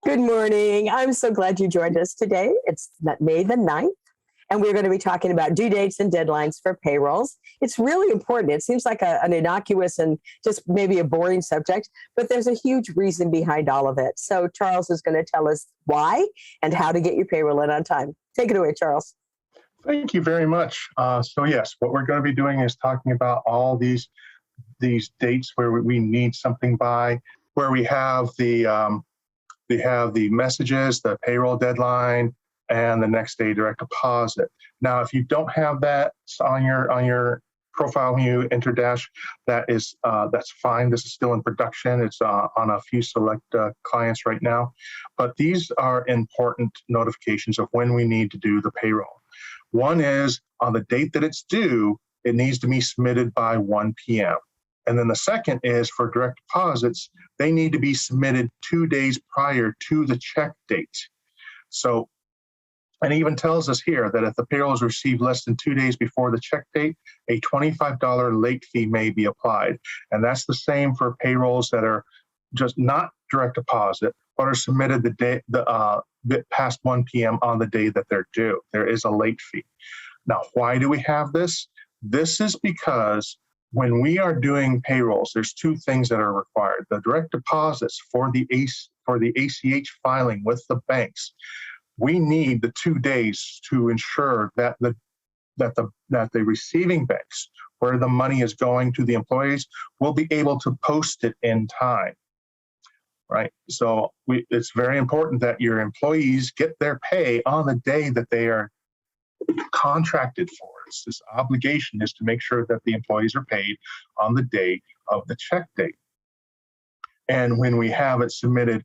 Good morning. I'm so glad you joined us today. It's May the 9th, and we're going to be talking about due dates and deadlines for payrolls. It's really important. It seems like an innocuous and just maybe a boring subject, but there's a huge reason behind all of it. So Charles is going to tell us why and how to get your payroll in on time. Take it away, Charles. Thank you very much. So yes, what we're going to be doing is talking about all these dates where we need something by, where we have the messages, the payroll deadline, and the next day direct deposit. Now, if you don't have that on your profile when you enter Dash, that's fine. This is still in production. It's on a few select clients right now, but these are important notifications of when we need to do the payroll. One is on the date that it's due, it needs to be submitted by 1 p.m. And then the second is for direct deposits, they need to be submitted 2 days prior to the check date. So, and it even tells us here that if the payroll is received less than 2 days before the check date, a $25 late fee may be applied. And that's the same for payrolls that are just not direct deposit, but are submitted past 1 p.m. on the day that they're due. There is a late fee. Now, why do we have this? This is because when we are doing payrolls, there's two things that are required. The direct deposits for the ACH filing with the banks, we need the 2 days to ensure that the receiving banks, where the money is going to the employees, will be able to post it in time. Right? So it's very important that your employees get their pay on the day that they are contracted for. It's this obligation is to make sure that the employees are paid on the day of the check date. And when we have it submitted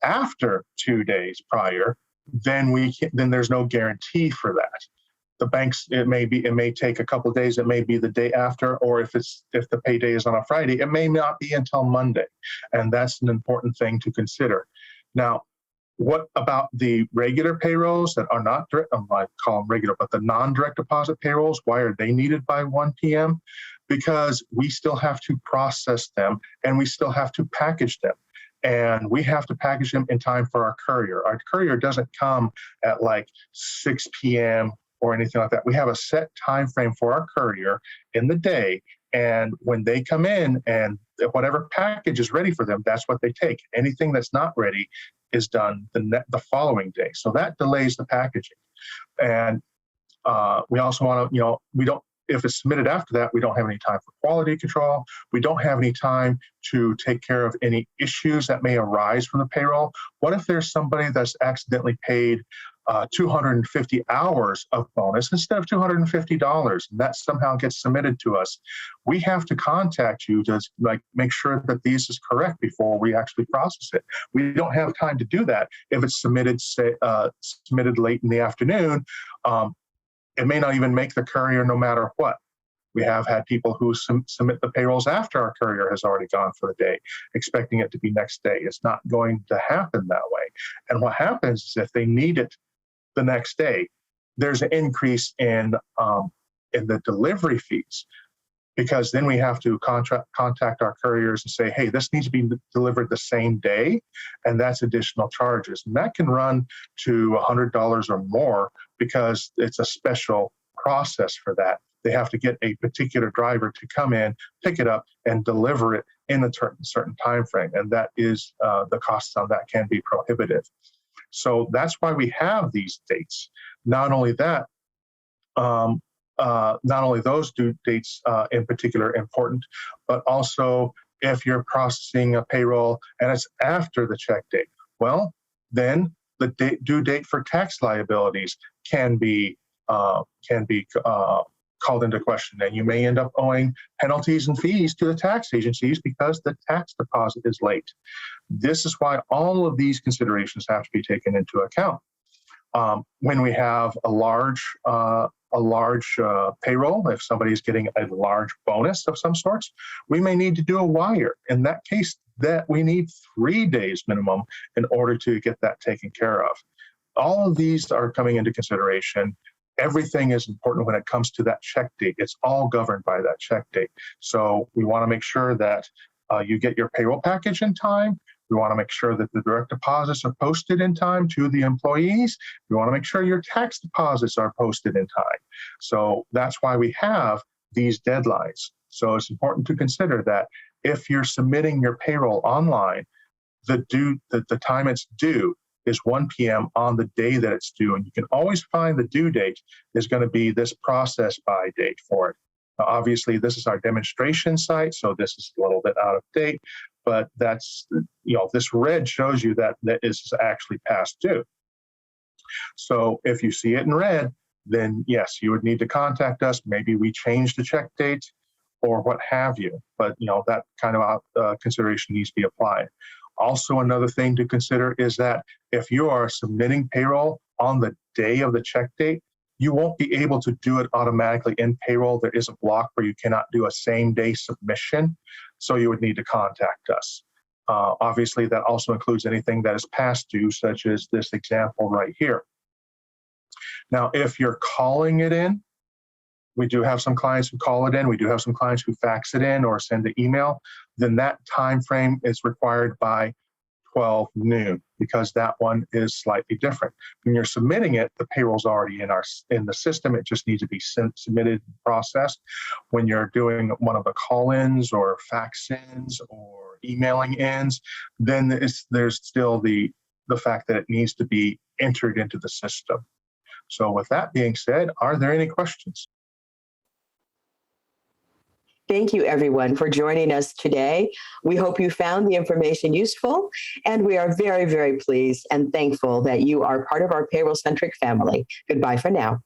after 2 days prior, then there's no guarantee for that. The banks, it may take a couple of days. It may be the day after, or if the payday is on a Friday, it may not be until Monday, and that's an important thing to consider. Now, what about the regular payrolls that are not direct? I call them regular, but the non-direct deposit payrolls? Why are they needed by 1 p.m.? Because we still have to process them and we still have to package them. And we have to package them in time for our courier. Our courier doesn't come at like 6 p.m. or anything like that. We have a set time frame for our courier in the day, and when they come in and whatever package is ready for them, that's what they take. Anything that's not ready is done the following day. So that delays the packaging. And we also want to, if it's submitted after that, we don't have any time for quality control. We don't have any time to take care of any issues that may arise from the payroll. What if there's somebody that's accidentally paid 250 hours of bonus instead of $250, and that somehow gets submitted to us? We have to contact you to make sure that this is correct before we actually process it. We don't have time to do that if it's submitted late in the afternoon. It may not even make the courier no matter what. We have had people who submit the payrolls after our courier has already gone for the day, expecting it to be next day. It's not going to happen that way. And what happens is if they need it the next day, there's an increase in the delivery fees, because then we have to contact our couriers and say, hey, this needs to be delivered the same day, and that's additional charges. And that can run to $100 or more because it's a special process for that. They have to get a particular driver to come in, pick it up, and deliver it in a certain time frame, and that is the costs on that can be prohibitive. So that's why we have these dates. Not only that, not only those due dates in particular important, but also if you're processing a payroll and it's after the check date, well, then the due date for tax liabilities can be called into question, and you may end up owing penalties and fees to the tax agencies because the tax deposit is late. This is why all of these considerations have to be taken into account. When we have a large payroll, if somebody's getting a large bonus of some sorts, we may need to do a wire. In that case, that we need 3 days minimum in order to get that taken care of. All of these are coming into consideration. Everything is important when it comes to that check date. It's all governed by that check date. So we want to make sure that you get your payroll package in time. We want to make sure that the direct deposits are posted in time to the employees. We want to make sure your tax deposits are posted in time. So that's why we have these deadlines. So it's important to consider that if you're submitting your payroll online, the time it's due is 1 p.m. on the day that it's due. And you can always find the due date is going to be this process by date for it. Now, obviously, this is our demonstration site, so this is a little bit out of date, but that's, this red shows you that this is actually past due. So if you see it in red, then yes, you would need to contact us. Maybe we change the check date or what have you, but that kind of consideration needs to be applied. Also, another thing to consider is that if you are submitting payroll on the day of the check date, you won't be able to do it automatically in payroll. There is a block where you cannot do a same day submission, so you would need to contact us. Obviously, that also includes anything that is past due, such as this example right here. Now, if you're calling it in, we do have some clients who call it in. We do have some clients who fax it in or send the email. Then that time frame is required by 12 noon because that one is slightly different. When you're submitting it, the payroll's already in the system. It just needs to be submitted and processed. When you're doing one of the call-ins or fax-ins or emailing ins, then there's still the fact that it needs to be entered into the system. So with that being said, are there any questions? Thank you, everyone, for joining us today. We hope you found the information useful, and we are very, very pleased and thankful that you are part of our PayrollCentric family. Goodbye for now.